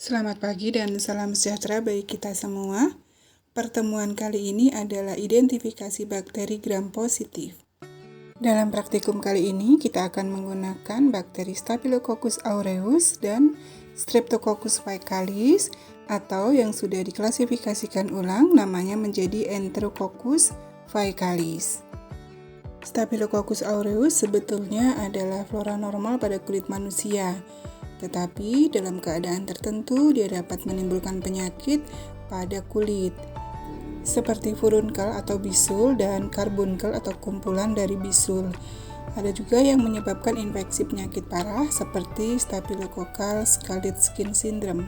Selamat pagi dan salam sejahtera bagi kita semua. Pertemuan kali ini adalah identifikasi bakteri gram positif. Dalam praktikum kali ini, kita akan menggunakan bakteri Staphylococcus aureus dan Streptococcus faecalis atau yang sudah diklasifikasikan ulang namanya menjadi Enterococcus faecalis. Staphylococcus aureus sebetulnya adalah flora normal pada kulit manusia. Tetapi dalam keadaan tertentu dia dapat menimbulkan penyakit pada kulit seperti furunkel atau bisul dan karbunkel atau kumpulan dari bisul. Ada juga yang menyebabkan infeksi penyakit parah seperti Staphylococcal Scarlet Skin Syndrome.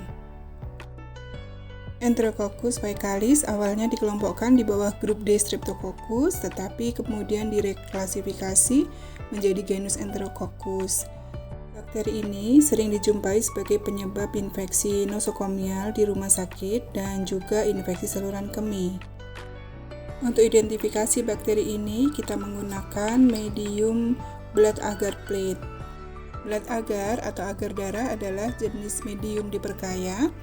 Enterococcus faecalis awalnya dikelompokkan di bawah grup D Streptococcus, tetapi kemudian direklasifikasi menjadi genus Enterococcus. Bakteri ini sering dijumpai sebagai penyebab infeksi nosokomial di rumah sakit dan juga infeksi saluran kemih. Untuk identifikasi bakteri ini, kita menggunakan medium blood agar plate. Blood agar atau agar darah adalah jenis medium diperkaya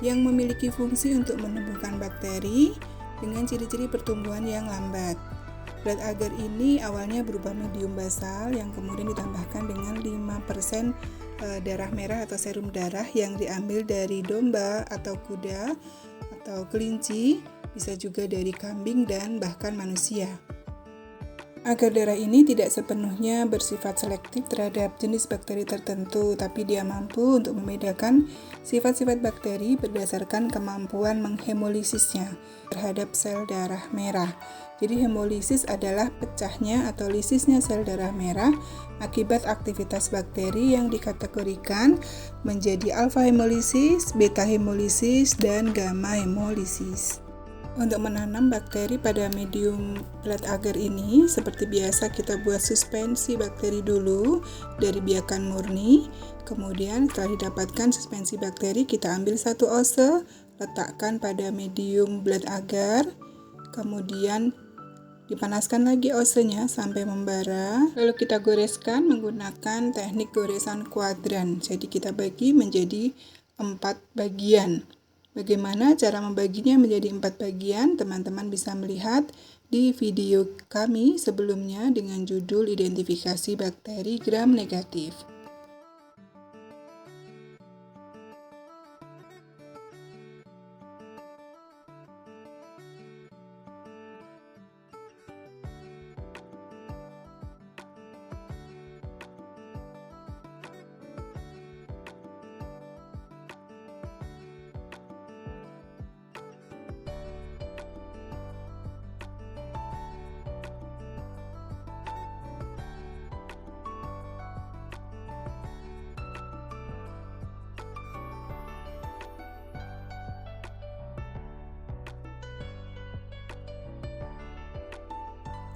yang memiliki fungsi untuk menumbuhkan bakteri dengan ciri-ciri pertumbuhan yang lambat. Blood agar ini awalnya berupa medium basal yang kemudian ditambahkan dengan 5% darah merah atau serum darah yang diambil dari domba atau kuda atau kelinci, bisa juga dari kambing dan bahkan manusia. Agar darah ini tidak sepenuhnya bersifat selektif terhadap jenis bakteri tertentu, tapi dia mampu untuk membedakan sifat-sifat bakteri berdasarkan kemampuan menghemolisisnya terhadap sel darah merah. Jadi hemolisis adalah pecahnya atau lisisnya sel darah merah akibat aktivitas bakteri yang dikategorikan menjadi alfa hemolisis, beta hemolisis, dan gamma hemolisis. Untuk menanam bakteri pada medium blood agar ini, seperti biasa kita buat suspensi bakteri dulu dari biakan murni. Kemudian setelah didapatkan suspensi bakteri, kita ambil satu ose, letakkan pada medium blood agar, kemudian dipanaskan lagi osenya sampai membara. Lalu kita goreskan menggunakan teknik goresan kuadran. Jadi kita bagi menjadi 4 bagian. Bagaimana cara membaginya menjadi 4 bagian? Teman-teman bisa melihat di video kami sebelumnya dengan judul identifikasi bakteri gram negatif.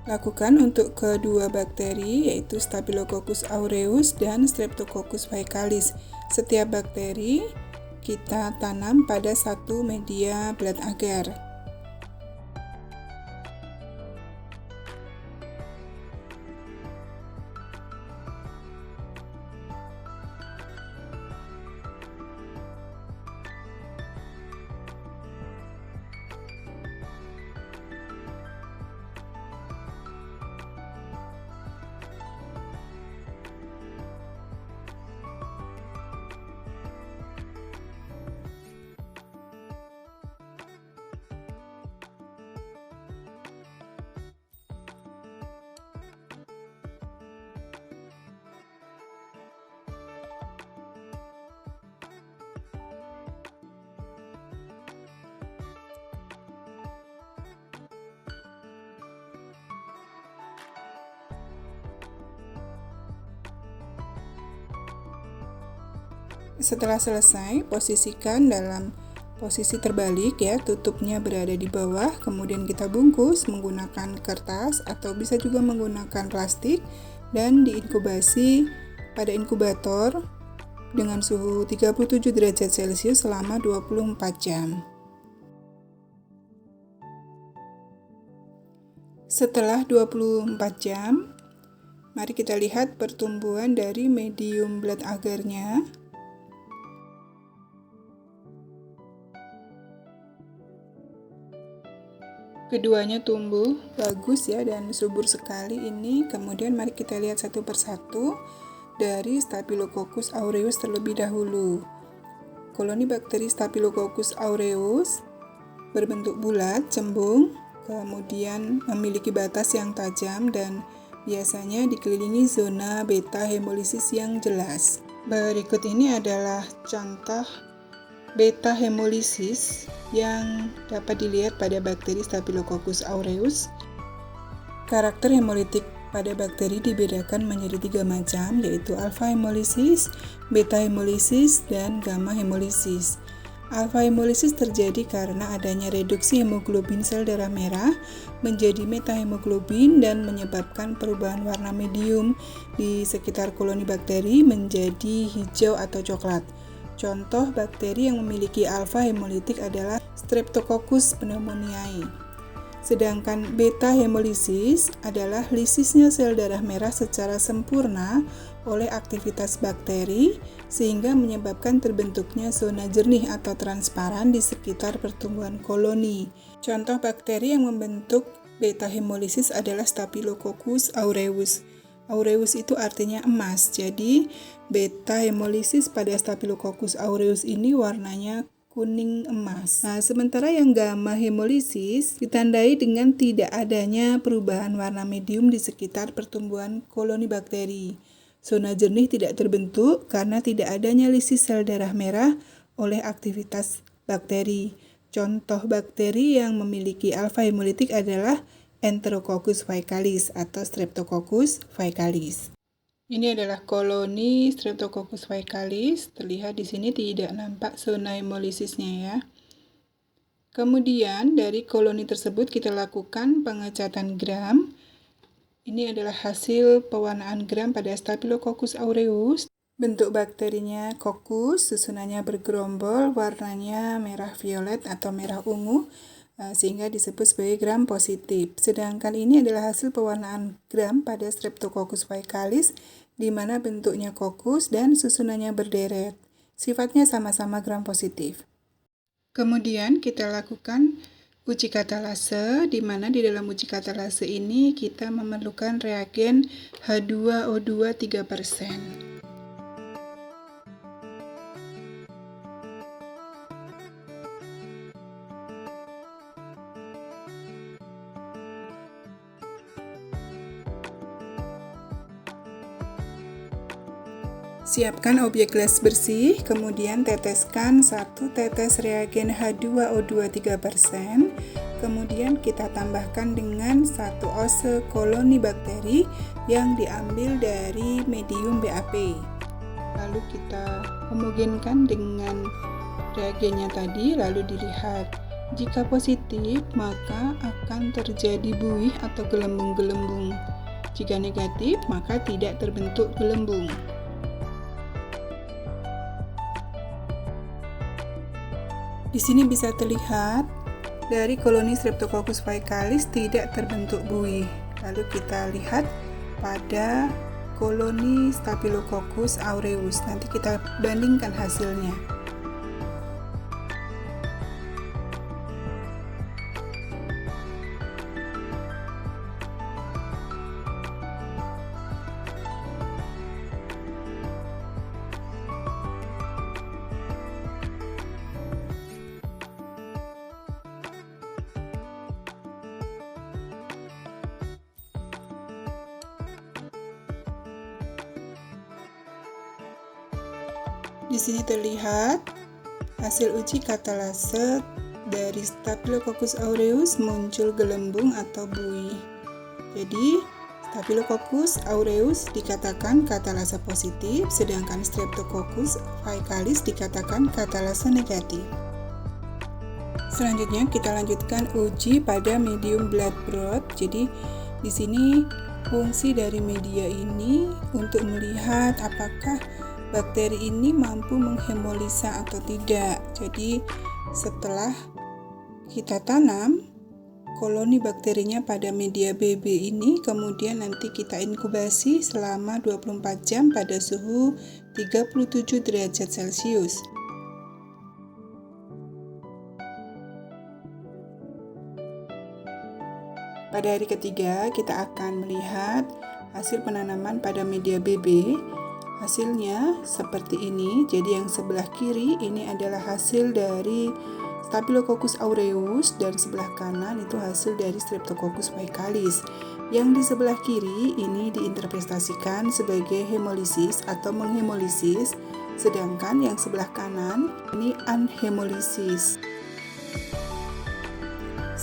Lakukan untuk kedua bakteri yaitu Staphylococcus aureus dan Streptococcus faecalis. Setiap bakteri kita tanam pada satu media blood agar. Setelah selesai, posisikan dalam posisi terbalik ya, tutupnya berada di bawah, kemudian kita bungkus menggunakan kertas atau bisa juga menggunakan plastik dan diinkubasi pada inkubator dengan suhu 37 derajat Celcius selama 24 jam. Setelah 24 jam, mari kita lihat pertumbuhan dari medium blood agarnya. Keduanya tumbuh bagus ya dan subur sekali ini. Kemudian mari kita lihat satu persatu dari Staphylococcus aureus terlebih dahulu. Koloni bakteri Staphylococcus aureus berbentuk bulat, cembung, kemudian memiliki batas yang tajam dan biasanya dikelilingi zona beta hemolisis yang jelas. Berikut ini adalah contoh beta hemolisis yang dapat dilihat pada bakteri Staphylococcus aureus. Karakter hemolitik pada bakteri dibedakan menjadi 3 macam, yaitu alpha hemolisis, beta hemolisis, dan gamma hemolisis. Alpha hemolisis terjadi karena adanya reduksi hemoglobin sel darah merah menjadi metahemoglobin dan menyebabkan perubahan warna medium di sekitar koloni bakteri menjadi hijau atau coklat. Contoh bakteri yang memiliki alpha hemolitik adalah Streptococcus pneumoniae. Sedangkan beta hemolisis adalah lisisnya sel darah merah secara sempurna oleh aktivitas bakteri sehingga menyebabkan terbentuknya zona jernih atau transparan di sekitar pertumbuhan koloni. Contoh bakteri yang membentuk beta hemolisis adalah Staphylococcus aureus. Aureus itu artinya emas, jadi beta hemolisis pada Staphylococcus aureus ini warnanya kuning emas. Nah, sementara yang gamma hemolisis ditandai dengan tidak adanya perubahan warna medium di sekitar pertumbuhan koloni bakteri. Zona jernih tidak terbentuk karena tidak adanya lisis sel darah merah oleh aktivitas bakteri. Contoh bakteri yang memiliki alpha hemolitik adalah Enterococcus faecalis atau Streptococcus faecalis. Ini adalah koloni Streptococcus faecalis. Terlihat di sini tidak nampak zona hemolisisnya ya. Kemudian dari koloni tersebut kita lakukan pengecatan gram. Ini adalah hasil pewarnaan gram pada Staphylococcus aureus. Bentuk bakterinya kokus, susunannya bergerombol, warnanya merah violet atau merah ungu, sehingga disebut sebagai gram positif. Sedangkan ini adalah hasil pewarnaan gram pada Streptococcus faecalis, di mana bentuknya kokus dan susunannya berderet. Sifatnya sama-sama gram positif. Kemudian kita lakukan uji katalase, di mana di dalam uji katalase ini kita memerlukan reagen H2O2 3%. Siapkan objek les bersih, kemudian teteskan 1 tetes reagen H2O2 3%, kemudian kita tambahkan dengan 1 oz koloni bakteri yang diambil dari medium BAP. Lalu kita homogenkan dengan reagennya tadi, lalu dilihat. Jika positif, maka akan terjadi buih atau gelembung-gelembung. Jika negatif, maka tidak terbentuk gelembung. Di sini bisa terlihat dari koloni Streptococcus faecalis tidak terbentuk buih. Lalu kita lihat pada koloni Staphylococcus aureus. Nanti kita bandingkan hasilnya. Di sini terlihat hasil uji katalase dari Staphylococcus aureus muncul gelembung atau buih. Jadi, Staphylococcus aureus dikatakan katalase positif, sedangkan Streptococcus faecalis dikatakan katalase negatif. Selanjutnya kita lanjutkan uji pada medium blood broth. Jadi, di sini fungsi dari media ini untuk melihat apakah bakteri ini mampu menghemolisa atau tidak. Jadi setelah kita tanam koloni bakterinya pada media BB ini, kemudian nanti kita inkubasi selama 24 jam pada suhu 37 derajat Celcius. Pada hari ketiga, kita akan melihat hasil penanaman pada media BB. Hasilnya seperti ini. Jadi yang sebelah kiri ini adalah hasil dari Staphylococcus aureus dan sebelah kanan itu hasil dari Streptococcus faecalis. Yang di sebelah kiri ini diinterpretasikan sebagai hemolisis atau menghemolisis, sedangkan yang sebelah kanan ini anhemolisis.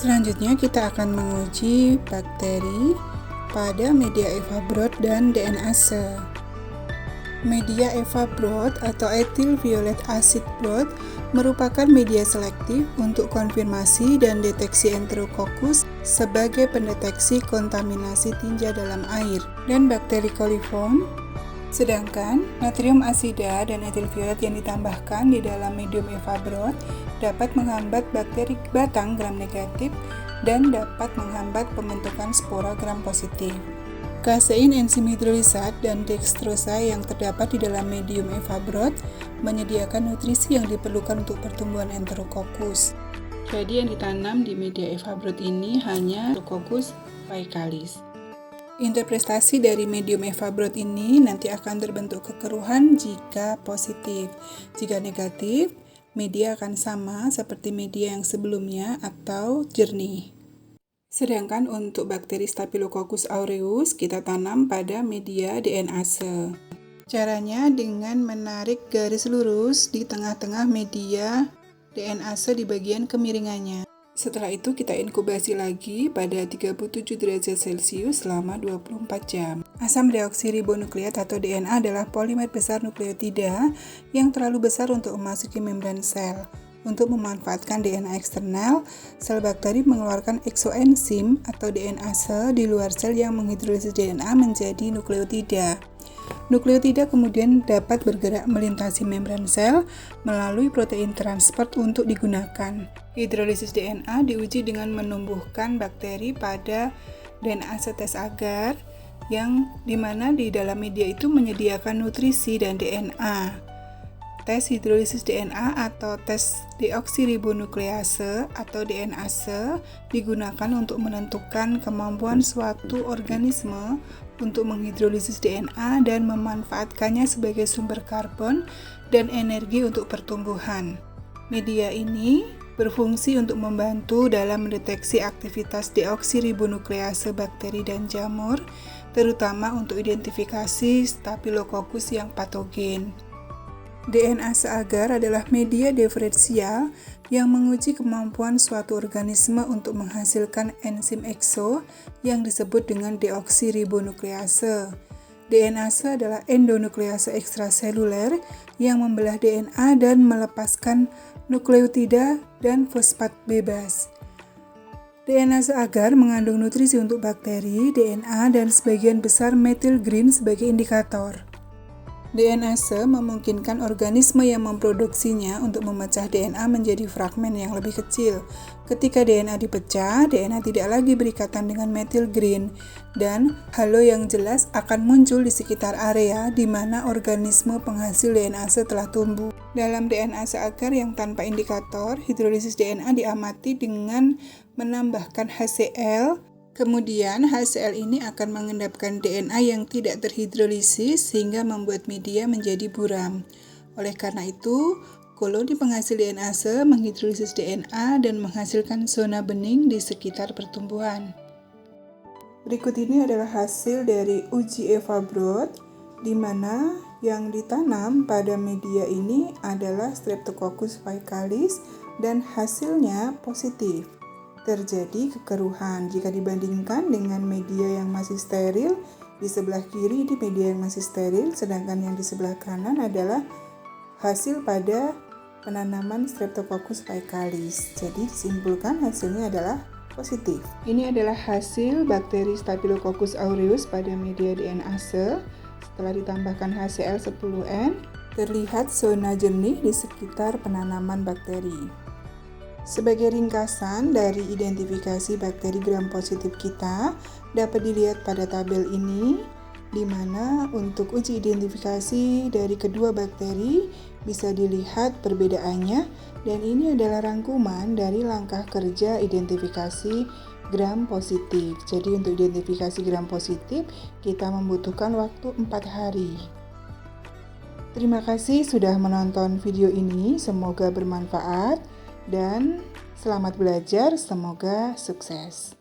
Selanjutnya kita akan menguji bakteri pada media Eva Broth dan DNase. Media Eva Broth atau ethyl violet acid broth merupakan media selektif untuk konfirmasi dan deteksi Enterococcus sebagai pendeteksi kontaminasi tinja dalam air dan bakteri coliform. Sedangkan natrium asida dan ethyl violet yang ditambahkan di dalam medium Eva Broth dapat menghambat bakteri batang gram negatif dan dapat menghambat pembentukan spora gram positif. Kasein enzim hidrolisat dan dextrosa yang terdapat di dalam medium Eva Broth menyediakan nutrisi yang diperlukan untuk pertumbuhan Enterococcus. Jadi yang ditanam di media Eva Broth ini hanya Enterococcus faecalis. Interpretasi dari medium Eva Broth ini nanti akan terbentuk kekeruhan jika positif. Jika negatif, media akan sama seperti media yang sebelumnya atau jernih. Sedangkan untuk bakteri Staphylococcus aureus kita tanam pada media DNase. Caranya dengan menarik garis lurus di tengah-tengah media DNase di bagian kemiringannya. Setelah itu kita inkubasi lagi pada 37 derajat Celcius selama 24 jam. Asam deoksiribonukleat atau DNA adalah polimer besar nukleotida yang terlalu besar untuk memasuki membran sel. Untuk memanfaatkan DNA eksternal, sel bakteri mengeluarkan eksoenzim atau DNase di luar sel yang menghidrolisis DNA menjadi nukleotida. Nukleotida kemudian dapat bergerak melintasi membran sel melalui protein transport untuk digunakan. Hidrolisis DNA diuji dengan menumbuhkan bakteri pada DNase tes agar yang dimana di dalam media itu menyediakan nutrisi dan DNA. Tes hidrolisis DNA atau tes deoksiribonuklease atau DNase digunakan untuk menentukan kemampuan suatu organisme untuk menghidrolisis DNA dan memanfaatkannya sebagai sumber karbon dan energi untuk pertumbuhan. Media ini berfungsi untuk membantu dalam mendeteksi aktivitas deoksiribonuklease bakteri dan jamur, terutama untuk identifikasi Staphylococcus yang patogen. DNase agar adalah media diferensial yang menguji kemampuan suatu organisme untuk menghasilkan enzim ekso yang disebut dengan deoksiribonuklease. DNase adalah endonuklease ekstraseluler yang membelah DNA dan melepaskan nukleotida dan fosfat bebas. DNase agar mengandung nutrisi untuk bakteri, DNA, dan sebagian besar methyl green sebagai indikator. DNase memungkinkan organisme yang memproduksinya untuk memecah DNA menjadi fragmen yang lebih kecil. Ketika DNA dipecah, DNA tidak lagi berikatan dengan methyl green dan halo yang jelas akan muncul di sekitar area di mana organisme penghasil DNase telah tumbuh. Dalam DNase agar yang tanpa indikator, hidrolisis DNA diamati dengan menambahkan HCl. Kemudian HCl ini akan mengendapkan DNA yang tidak terhidrolisis sehingga membuat media menjadi buram. Oleh karena itu, koloni penghasil DNase menghidrolisis DNA dan menghasilkan zona bening di sekitar pertumbuhan. Berikut ini adalah hasil dari uji Eva Broth, di mana yang ditanam pada media ini adalah Streptococcus faecalis dan hasilnya positif. Terjadi kekeruhan jika dibandingkan dengan media yang masih steril. Di sebelah kiri di media yang masih steril, sedangkan yang di sebelah kanan adalah hasil pada penanaman Streptococcus faecalis. Jadi disimpulkan hasilnya adalah positif. Ini adalah hasil bakteri Staphylococcus aureus pada media DNase. Setelah ditambahkan HCl 10N, terlihat zona jernih di sekitar penanaman bakteri. Sebagai ringkasan dari identifikasi bakteri gram positif kita, dapat dilihat pada tabel ini, di mana untuk uji identifikasi dari kedua bakteri bisa dilihat perbedaannya, dan ini adalah rangkuman dari langkah kerja identifikasi gram positif. Jadi untuk identifikasi gram positif kita membutuhkan waktu 4 hari. Terima kasih sudah menonton video ini, semoga bermanfaat dan selamat belajar, semoga sukses.